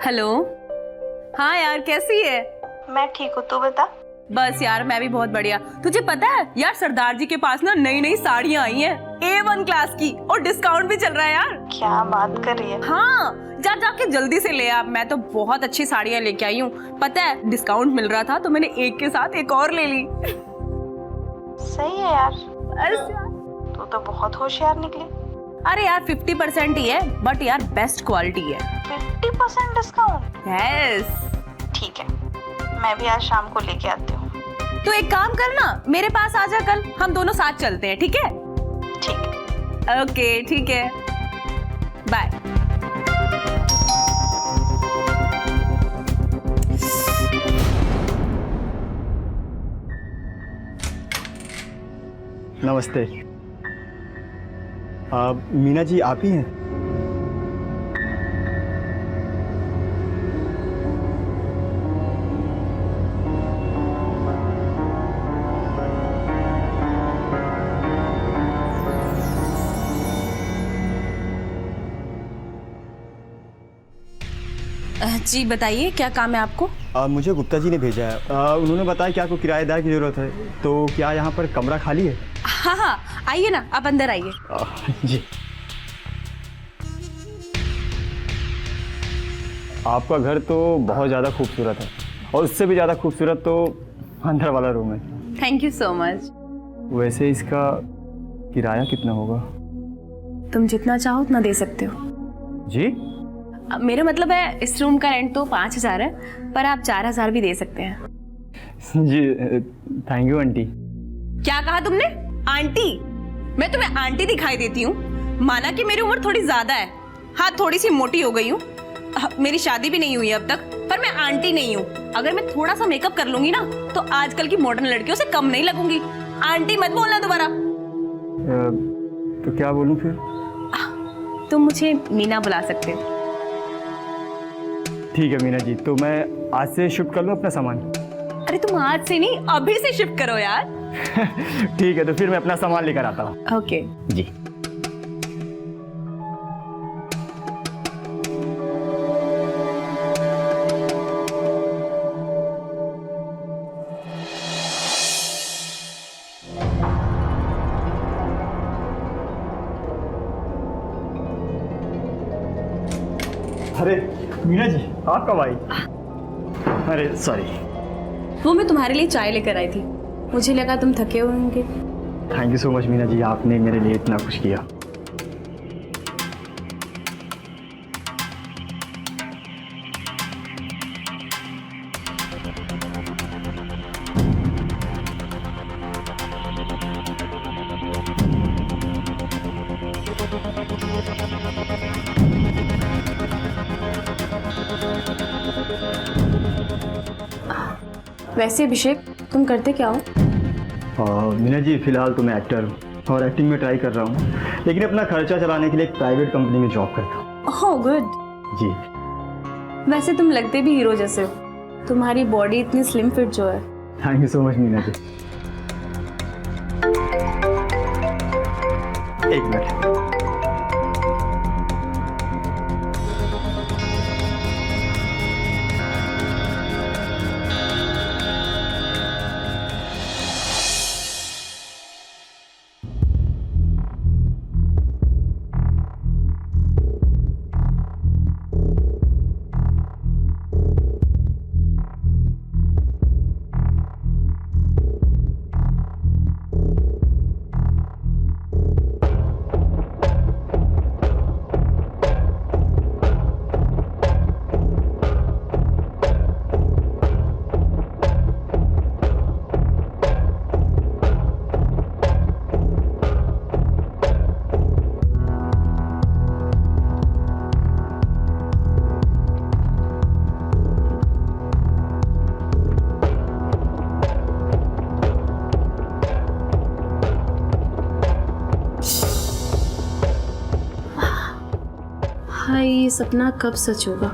Hello. हाँ यार, कैसी है? मैं ठीक हूँ, तू बता। बस यार, मैं भी बहुत बढ़िया। तुझे पता है यार, सरदार जी के पास ना नई नई साड़ियाँ आई हैं A1 क्लास की, और डिस्काउंट भी चल रहा है यार। क्या बात कर रही है? हाँ, जा जाके जल्दी से ले आ। मैं तो बहुत अच्छी साड़ियाँ लेके आई हूँ। पता है, डिस्काउंट मिल रहा था तो मैंने एक के साथ एक और ले ली। सही है यार। बस यार। तू तो बहुत होशियार निकली। अरे यार 50% ही है, बट यार बेस्ट क्वालिटी है। 50% डिस्काउंट? यस। ठीक है, मैं भी आज शाम को लेके आती हूँ। तो एक काम करना, मेरे पास आ जा कल, हम दोनों साथ चलते हैं, ठीक है? ठीक है। ओके, ठीक है, बाय। नमस्ते। मीना जी आप ही हैं? जी बताइए, क्या काम है आपको? मुझे गुप्ता जी ने भेजा है। उन्होंने बताया कि आपको किराएदार की ज़रूरत है, तो क्या यहाँ पर कमरा खाली है? हाँ हाँ, आइए ना, आप अंदर आइए। जी। आपका घर तो बहुत ज़्यादा खूबसूरत है, और उससे भी ज़्यादा खूबसूरत तो अंदर वाला रूम है। Thank you so much. वैसे इसका किराया कितना होगा? तुम जितना चाहो उतना दे सकते हो। जी? मेरा मतलब है, इस रूम का रेंट तो 5,000 है, पर आप 4,000 भी दे सकते हैं। जी, थैंक यू आंटी। क्या कहा तुमने? आंटी? मैं तुम्हें आंटी दिखाई देती हूँ? माना कि मेरी उम्र थोड़ी ज्यादा है, हाँ थोड़ी सी मोटी हो गई हूँ, मेरी शादी भी नहीं हुई अब तक, पर मैं आंटी नहीं हूँ। अगर मैं थोड़ा सा मेकअप कर लूंगी ना, तो आजकल की मॉडर्न लड़कियों से कम नहीं लगूंगी। आंटी मत बोलना दोबारा। तो क्या बोलूँ फिर? तुम मुझे मीना बुला सकते हो। ठीक है मीना जी, तो मैं आज से शिफ्ट कर लूँ अपना सामान? अरे तुम आज से नहीं, अभी से शिफ्ट करो यार। ठीक है, तो फिर मैं अपना सामान लेकर आता हूँ। ओके। जी। अरे मीना जी, आप कब आई? अरे सॉरी। वो मैं तुम्हारे लिए चाय लेकर आई थी, मुझे लगा तुम थके हुए होंगे। Thank you so much Meena ji, आपने मेरे लिए इतना कुछ किया। वैसे अभिषेक, तुम करते क्या हो? मीना जी, फिलहाल तो मैं एक्टर हूँ और एक्टिंग में ट्राई कर रहा हूँ, लेकिन अपना खर्चा चलाने के लिए एक प्राइवेट कंपनी में जॉब करता हूँ। Oh good. जी। वैसे तुम लगते भी हीरो जैसे हो, तुम्हारी बॉडी इतनी स्लिम फिट जो है। Thank you so much Meena ji. एक मिनट। हाय, ये सपना कब सच होगा?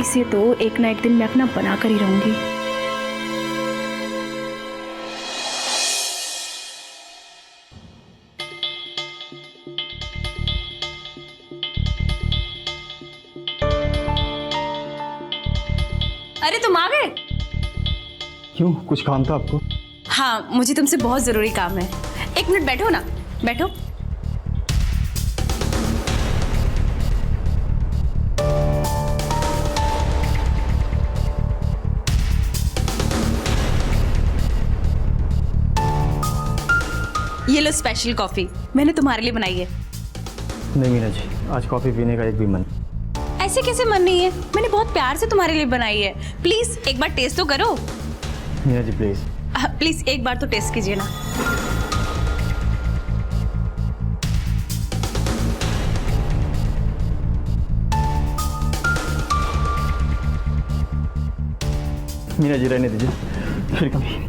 इसे तो एक ना एक दिन मैं अपना बना कर ही रहूंगी। अरे तुम आ गए? क्यों, कुछ काम था आपको? हाँ, मुझे तुमसे बहुत ज़रूरी काम है। 1 मिनट बैठो ना, बैठो। ये लो स्पेशल कॉफी, मैंने तुम्हारे लिए बनाई है। नहीं मीना जी, आज कॉफ़ी पीने का एक भी मन। ऐसे कैसे मन नहीं है? मैंने बहुत प्यार से तुम्हारे लिए बनाई है। प्लीज एक बार टेस्ट तो करो। मीना जी प्लीज़। प्लीज एक बार तो टेस्ट कीजिए ना। मीना जी रहने दीजिए, फिर कभी।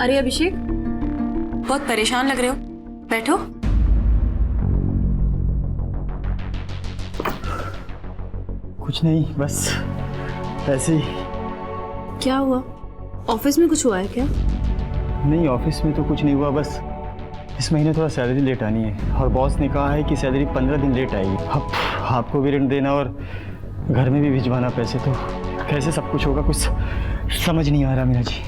अरे अभिषेक, बहुत परेशान लग रहे हो, बैठो। कुछ नहीं, बस ऐसे ही। क्या हुआ? ऑफिस में कुछ हुआ है क्या? नहीं, ऑफिस में तो कुछ नहीं हुआ, बस इस महीने थोड़ा सैलरी लेट आनी है और बॉस ने कहा है कि सैलरी 15 दिन लेट आएगी। अब आपको भी रेंट देना और घर में भी भिजवाना पैसे, तो कैसे सब कुछ होगा, कुछ समझ नहीं आ रहा मीना जी।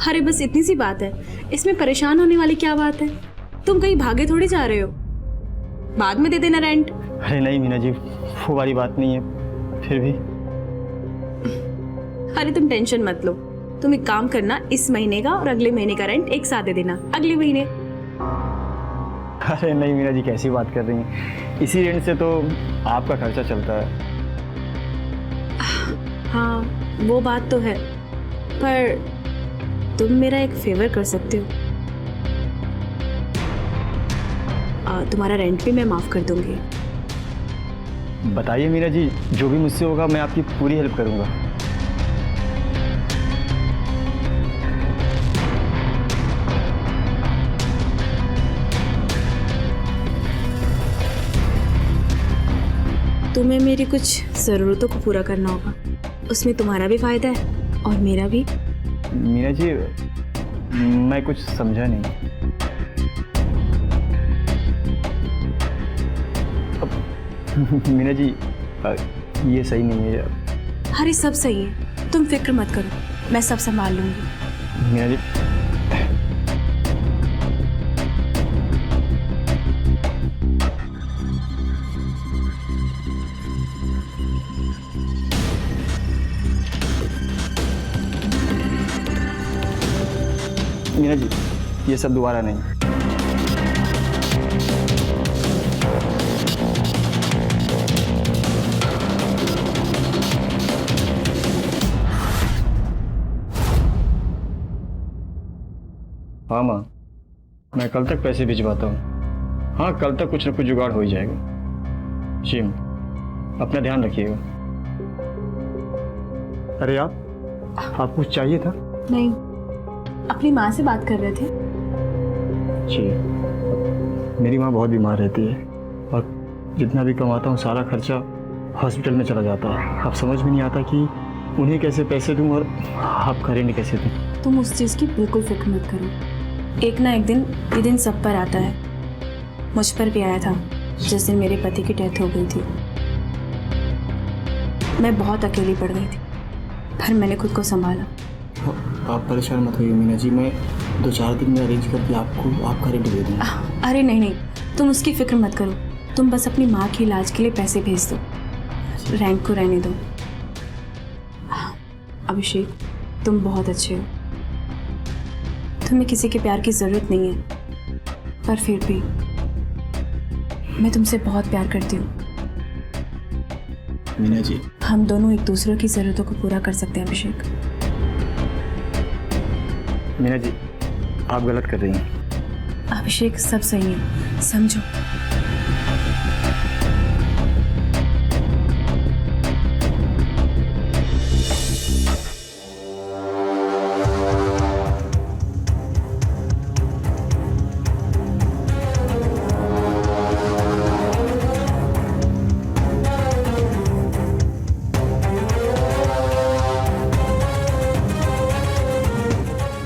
अरे बस इतनी सी बात है, इसमें परेशान होने वाली क्या बात है? तुम कहीं भागे थोड़ी जा रहे हो, बाद में दे देना रेंट। अरे नहीं मीना जी, वो वाली बात नहीं है, फिर भी। अरे तुम टेंशन मत लो, तुम एक काम करना, इस महीने का और अगले महीने का रेंट एक साथ दे देना, अगले महीने। अरे नहीं मीना जी, कैसी बात कर रही हैं? इसी रेंट से तो आपका खर्चा चलता है। हाँ वो बात तो है, पर तुम मेरा एक फेवर कर सकते हो, तुम्हारा रेंट भी मैं माफ कर दूंगी। बताइए मीना जी, जो भी मुझसे होगा मैं आपकी पूरी हेल्प करूंगा। तुम्हें मेरी कुछ ज़रूरतों को पूरा करना होगा, उसमें तुम्हारा भी फायदा है और मेरा भी। मीना जी, मैं कुछ समझा नहीं। मीना जी, ये सही नहीं है। अरे सब सही है, तुम फिक्र मत करो, मैं सब संभाल लूंगी। मीना जी, मीना जी, ये सब दोबारा नहीं। हाँ माँ, मैं कल तक पैसे भिजवाता हूँ। हाँ, कल तक कुछ न कुछ जुगाड़ हो ही जाएगा। जी माँ, अपना ध्यान रखिएगा। अरे आप कुछ चाहिए था? नहीं, अपनी माँ से बात कर रहे थे। जी, मेरी माँ बहुत बीमार रहती है और जितना भी कमाता हूँ सारा खर्चा हॉस्पिटल में चला जाता है। अब समझ में नहीं आता कि उन्हें कैसे पैसे दूँ और आपका रेंट कैसे दूँ। तुम उस चीज़ की बिल्कुल फिक्र मत करो, एक ना एक दिन ये दिन सब पर आता है। मुझ पर भी आया था जिस दिन मेरे पति की डेथ हो गई थी। मैं बहुत अकेली पड़ गई थी, पर मैंने खुद को संभाला। आप परेशान मत होइए मीना जी, मैं 2-4 दिन में अरेंज करके आपको आपका रेंट दे दूँगा। अरे नहीं नहीं, तुम उसकी फिक्र मत करो, तुम बस अपनी माँ के इलाज के लिए पैसे भेज दो, रेंट को रहने दो। अभिषेक, तुम बहुत अच्छे हो, तुम्हें किसी के प्यार की ज़रूरत नहीं है, पर फिर भी मैं तुमसे बहुत प्यार करती हूँ। मीना जी, हम दोनों एक दूसरे की ज़रूरतों को पूरा कर सकते हैं अभिषेक। मीना जी, आप गलत कर रही हैं। अभिषेक सब सही है, समझो।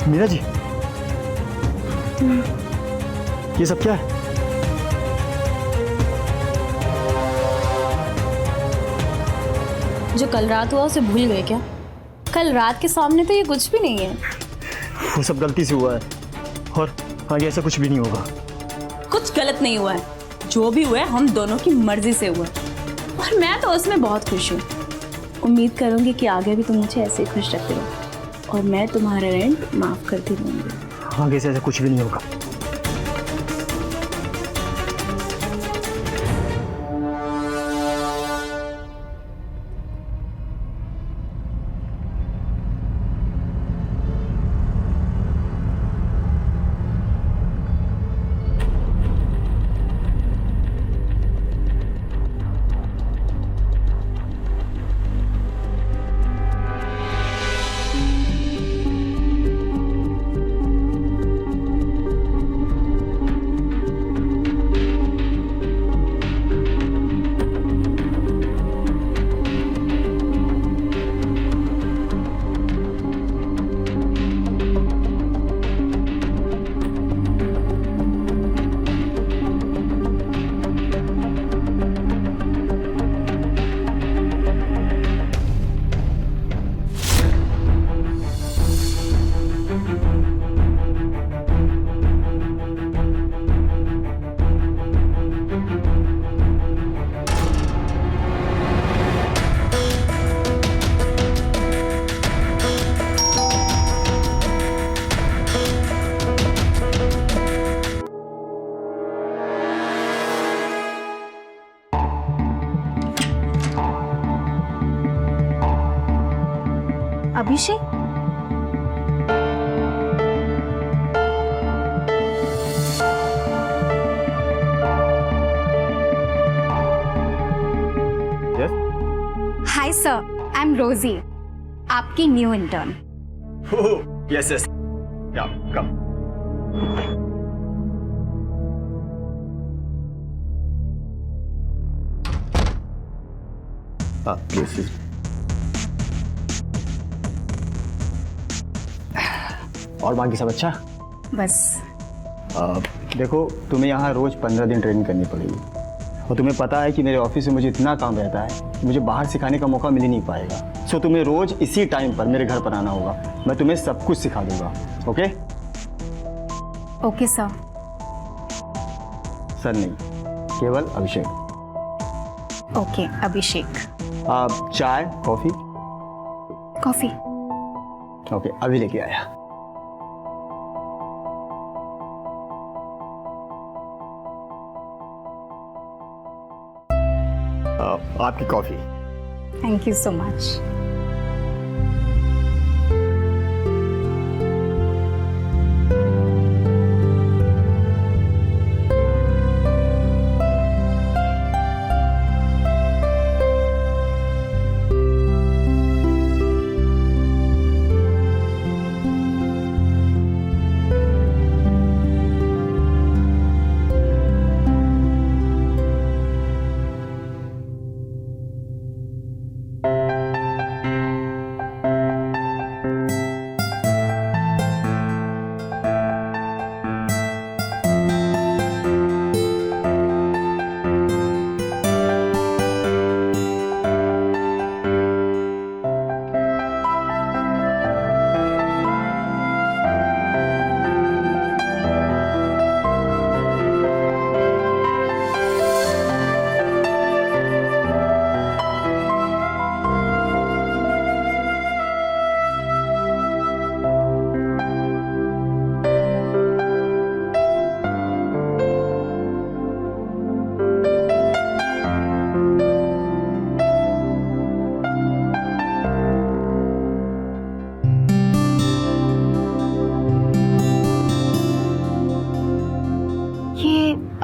मीना जी, ये सब क्या है? जो कल रात हुआ उसे भूल गए क्या? कल रात के सामने तो ये कुछ भी नहीं है। वो सब गलती से हुआ है और आगे ऐसा कुछ भी नहीं होगा। कुछ गलत नहीं हुआ है, जो भी हुआ है हम दोनों की मर्जी से हुआ है। और मैं तो उसमें बहुत खुश हूँ। उम्मीद करूँगी कि आगे भी तुम मुझे ऐसे ही खुश रखते रहो और मैं तुम्हारा रेंट माफ़ करती रहूँगी। आगे से ऐसा कुछ भी नहीं होगा। अभिषेक, हाय सर, आई एम रोजी, आपकी new intern. Yes yes, come. Please. और बाकी सब अच्छा? बस देखो, तुम्हें यहाँ रोज 15 दिन ट्रेनिंग करनी पड़ेगी और तुम्हें पता है कि मेरे ऑफिस में मुझे इतना काम रहता है कि मुझे बाहर सिखाने का मौका मिल ही नहीं पाएगा। सो तुम्हें रोज इसी टाइम पर मेरे घर पर आना होगा। मैं तुम्हें सब कुछ सिखा दूंगा। ओके? Okay sir. सर नहीं, केवल अभिषेक। ओके अभिषेक। आप चाय, कॉफी? कॉफी। ओके, अभी लेके आया। आपकी coffee. Thank you so much.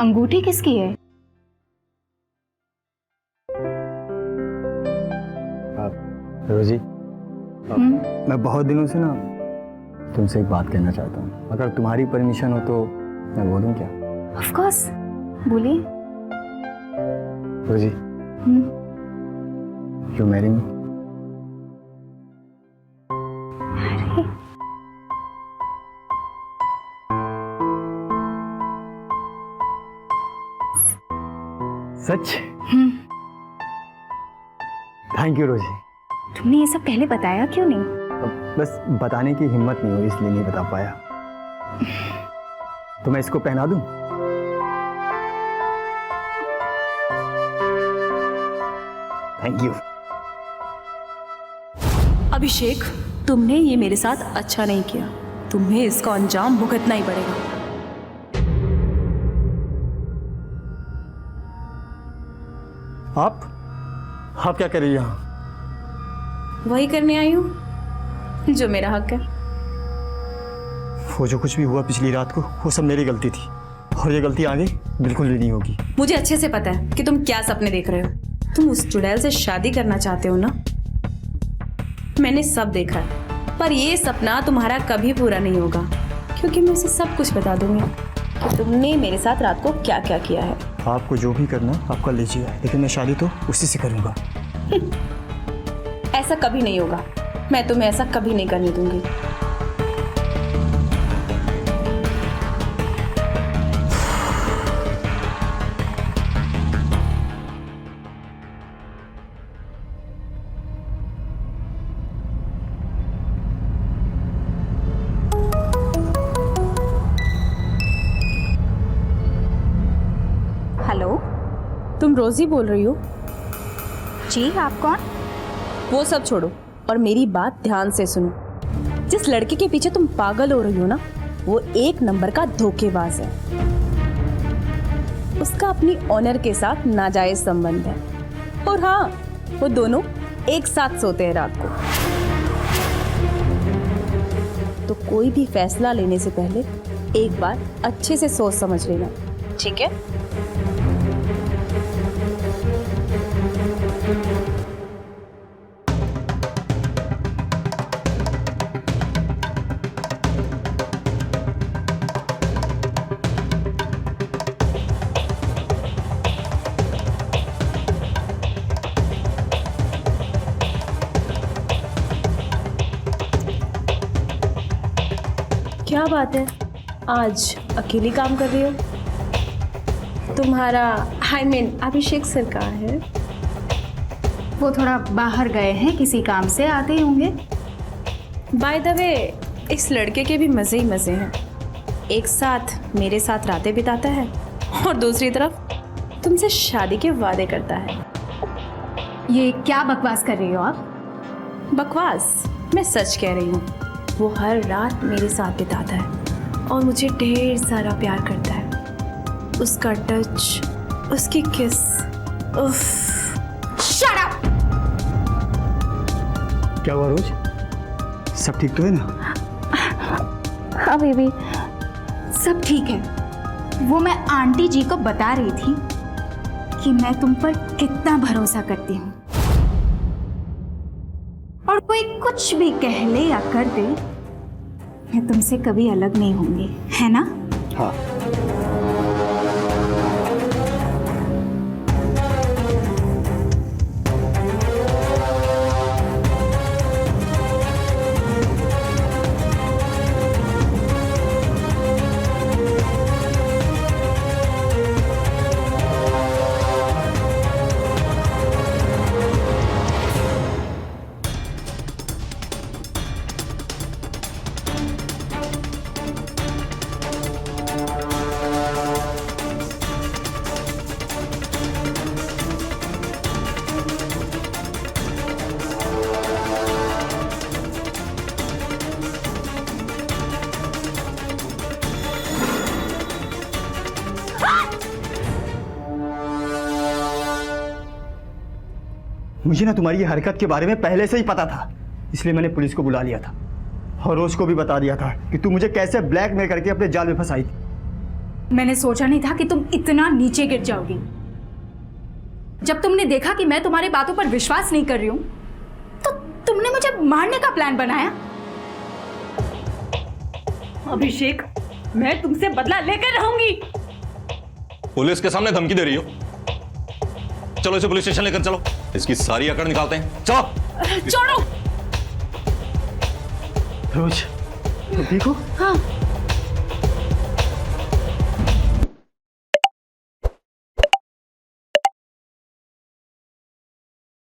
अंगूठी किसकी है? रोजी, मैं बहुत दिनों से ना तुमसे एक बात कहना चाहता हूँ। अगर तुम्हारी परमिशन हो तो मैं बोलूँ क्या? ऑफ कोर्स, बोलिए। रोजी, you marry me? Such? Thank you रोजी। तुमने ये सब पहले बताया क्यों नहीं? बस बताने की हिम्मत नहीं हुई, इसलिए नहीं बता पाया। तो मैं इसको पहना दूं? Thank you. अभिषेक, तुमने ये मेरे साथ अच्छा नहीं किया। तुम्हें इसका अंजाम भुगतना ही पड़ेगा। आप क्या कर रही हैं यहाँ? वही करने आई हूँ जो मेरा हक है। वो जो कुछ भी हुआ पिछली रात को, वो सब मेरी गलती थी, और ये गलती आगे बिल्कुल भी नहीं होगी। मुझे अच्छे से पता है कि तुम क्या सपने देख रहे हो। तुम उस चुड़ैल से शादी करना चाहते हो ना? मैंने सब देखा है, पर ये सपना तुम्हारा कभी पूरा नहीं होगा, क्योंकि मैं उसे सब कुछ बता दूंगी कि तुमने मेरे साथ रात को क्या क्या किया है। आपको जो भी करना आप कर लीजिए, लेकिन मैं शादी तो उसी से करूंगा। ऐसा कभी नहीं होगा। मैं तुम्हें ऐसा कभी नहीं करने दूंगी। हेलो तुम रोजी बोल रही हो? जी, आप कौन? वो सब छोड़ो और मेरी बात ध्यान से सुनो। जिस लड़के के पीछे तुम पागल हो रही हो ना, वो एक नंबर का धोखेबाज है। उसका अपनी ऑनर के साथ नाजायज संबंध है, और हाँ, वो दोनों एक साथ सोते हैं रात को। तो कोई भी फैसला लेने से पहले एक बार अच्छे से सोच समझ लेना, ठीक है? क्या बात है, आज अकेली काम कर रही हो? तुम्हारा अभिषेक सर कहाँ है? वो थोड़ा बाहर गए हैं, किसी काम से आते ही होंगे। बाय द वे, इस लड़के के भी मज़े ही मज़े हैं। एक साथ मेरे साथ रातें बिताता है, और दूसरी तरफ तुमसे शादी के वादे करता है। ये क्या बकवास कर रही हो आप? बकवास? मैं सच कह रही हूँ। वो हर रात मेरे साथ बिताता है और मुझे ढेर सारा प्यार करता है। उसका टच, उसकी किस, उफ। Shut up! क्या हुआ रोज? सब ठीक तो है ना? हाँ बेबी, सब ठीक है। वो मैं आंटी जी को बता रही थी कि मैं तुम पर कितना भरोसा करती हूँ, और कोई कुछ भी कह ले या कर दे, मैं तुमसे कभी अलग नहीं होंगी, है ना? हाँ। मुझे ना तुम्हारी हरकत के बारे में पहले से ही पता था, इसलिए मैंने पुलिस को बुला लिया था और रोज को भी बता दिया था कि तू मुझे कैसे ब्लैकमेल करके अपने जाल में फंसाई थी। मैंने सोचा नहीं था कि तुम इतना नीचे गिर जाओगी। जब तुमने देखा कि मैं तुम्हारी बातों पर विश्वास नहीं कर रही हूं, तो तुमने मुझे मारने का प्लान बनाया। अभिषेक, मैं तुमसे बदला लेकर रहूंगी। पुलिस के सामने धमकी दे रही हो? चलो इसे पुलिस स्टेशन लेकर चलो, इसकी सारी अकड़ निकालते हैं। चलो। छोड़ो। रोज, ठीक हो? हाँ,